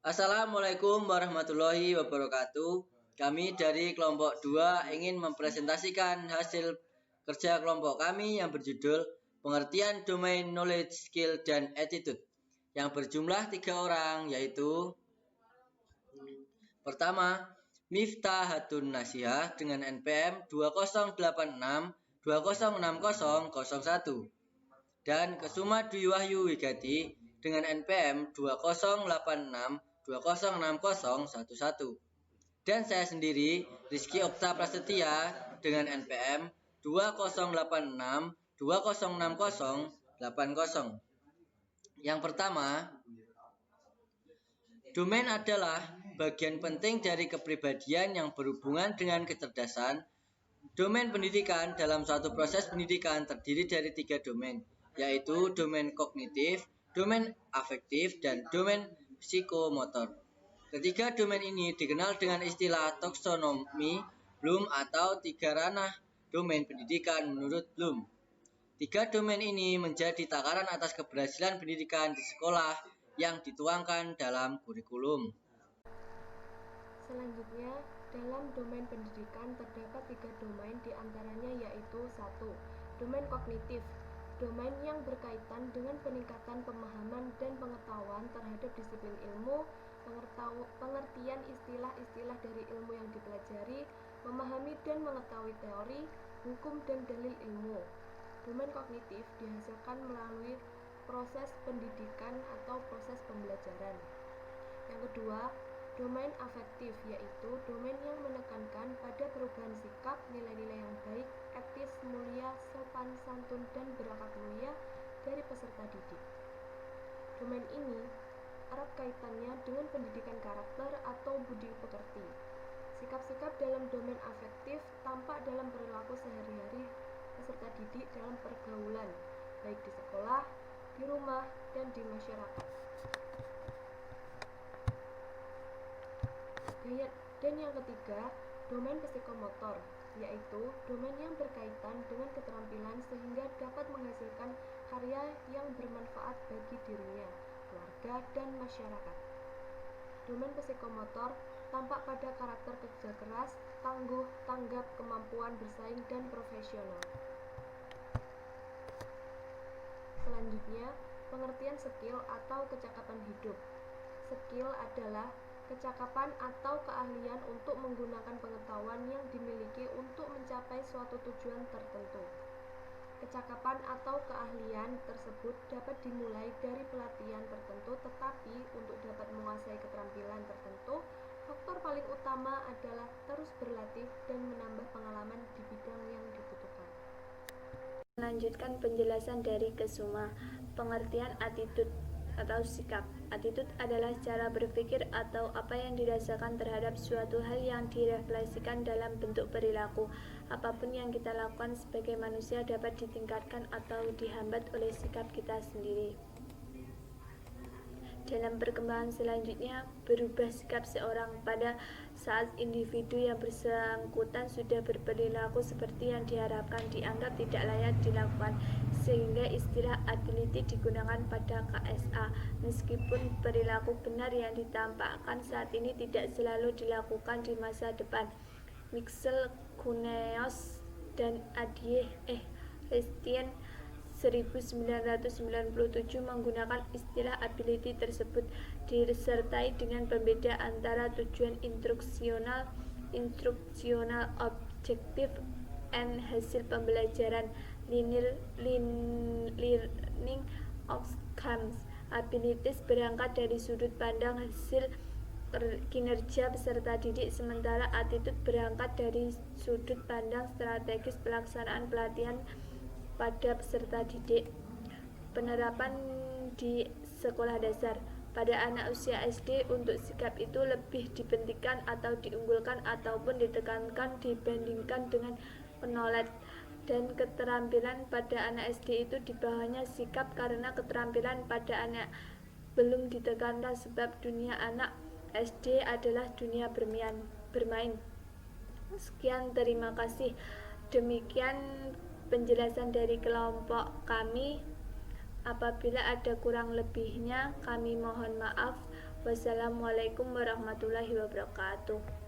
Assalamualaikum warahmatullahi wabarakatuh. Kami dari kelompok 2 ingin mempresentasikan hasil kerja kelompok kami yang berjudul Pengertian Domain Knowledge, Skill, dan Attitude yang berjumlah 3 orang, yaitu pertama, Miftahatun Nasihah dengan NPM 2086206001 dan Kesuma Dwi Wahyu Wigati dengan NPM 2086206011 dan saya sendiri Rizky Okta Prasetya dengan NPM 2086206080. Yang pertama, domain adalah bagian penting dari kepribadian yang berhubungan dengan kecerdasan. Domain pendidikan dalam suatu proses pendidikan terdiri dari 3 domain, yaitu domain kognitif, domain afektif, dan domain psikomotor. Ketiga domain ini dikenal dengan istilah taksonomi Bloom atau 3 ranah domain pendidikan menurut Bloom. 3 domain ini menjadi takaran atas keberhasilan pendidikan di sekolah yang dituangkan dalam kurikulum. Selanjutnya, dalam domain pendidikan terdapat 3 domain diantaranya yaitu 1. Domain kognitif, domain yang berkaitan dengan peningkatan pemahaman dan pengetahuan terhadap disiplin ilmu, pengertian istilah-istilah dari ilmu yang dipelajari, memahami dan mengetahui teori, hukum dan dalil ilmu. Domain kognitif dihasilkan melalui proses pendidikan atau proses pembelajaran. Yang kedua, domain afektif, yaitu domain yang menekankan pada perubahan sikap, nilai-nilai yang baik, etis, mulia, sopan, santun, dan berakhlak mulia dari peserta didik. Domain ini erat kaitannya dengan pendidikan karakter atau budi pekerti. Sikap-sikap dalam domain afektif tampak dalam perilaku sehari-hari peserta didik dalam pergaulan, baik di sekolah, di rumah, dan di masyarakat. Dan yang ketiga, domain psikomotor, yaitu domain yang berkaitan dengan keterampilan sehingga dapat menghasilkan karya yang bermanfaat bagi dirinya, keluarga, dan masyarakat. Domain psikomotor tampak pada karakter kerja keras, tangguh, tanggap, kemampuan bersaing, dan profesional. Selanjutnya, pengertian skill atau kecakapan hidup. Skill adalah kecakapan atau keahlian untuk menggunakan pengetahuan yang dimiliki untuk mencapai suatu tujuan tertentu. Kecakapan atau keahlian tersebut dapat dimulai dari pelatihan tertentu, tetapi untuk dapat menguasai keterampilan tertentu, faktor paling utama adalah terus berlatih dan menambah pengalaman di bidang yang dibutuhkan. Melanjutkan penjelasan dari Kesuma, pengertian attitude atau sikap. Attitude adalah cara berpikir atau apa yang dirasakan terhadap suatu hal yang direfleksikan dalam bentuk perilaku. Apapun yang kita lakukan sebagai manusia dapat ditingkatkan atau dihambat oleh sikap kita sendiri. Dalam perkembangan selanjutnya, berubah sikap seorang pada saat individu yang bersangkutan sudah berperilaku seperti yang diharapkan dianggap tidak layak dilakukan, sehingga istilah ability digunakan pada KSA. Meskipun perilaku benar yang ditampakkan saat ini tidak selalu dilakukan di masa depan. Mixel, Cuneos, dan Adie Restien 1997 menggunakan istilah ability tersebut disertai dengan pembeda antara tujuan instruksional objektif and hasil pembelajaran learning outcomes. Abilities berangkat dari sudut pandang hasil kinerja peserta didik, sementara attitude berangkat dari sudut pandang strategis pelaksanaan pelatihan pada peserta didik. Penerapan di sekolah dasar. Pada anak usia SD, untuk sikap itu lebih dipentingkan atau diunggulkan ataupun ditekankan dibandingkan dengan knowledge dan keterampilan. Pada anak SD itu di bawahnya sikap, karena keterampilan pada anak belum ditekankan sebab dunia anak SD adalah dunia bermain. Sekian, terima kasih. Demikian penjelasan dari kelompok kami. Apabila ada kurang lebihnya, kami mohon maaf. Wassalamualaikum warahmatullahi wabarakatuh.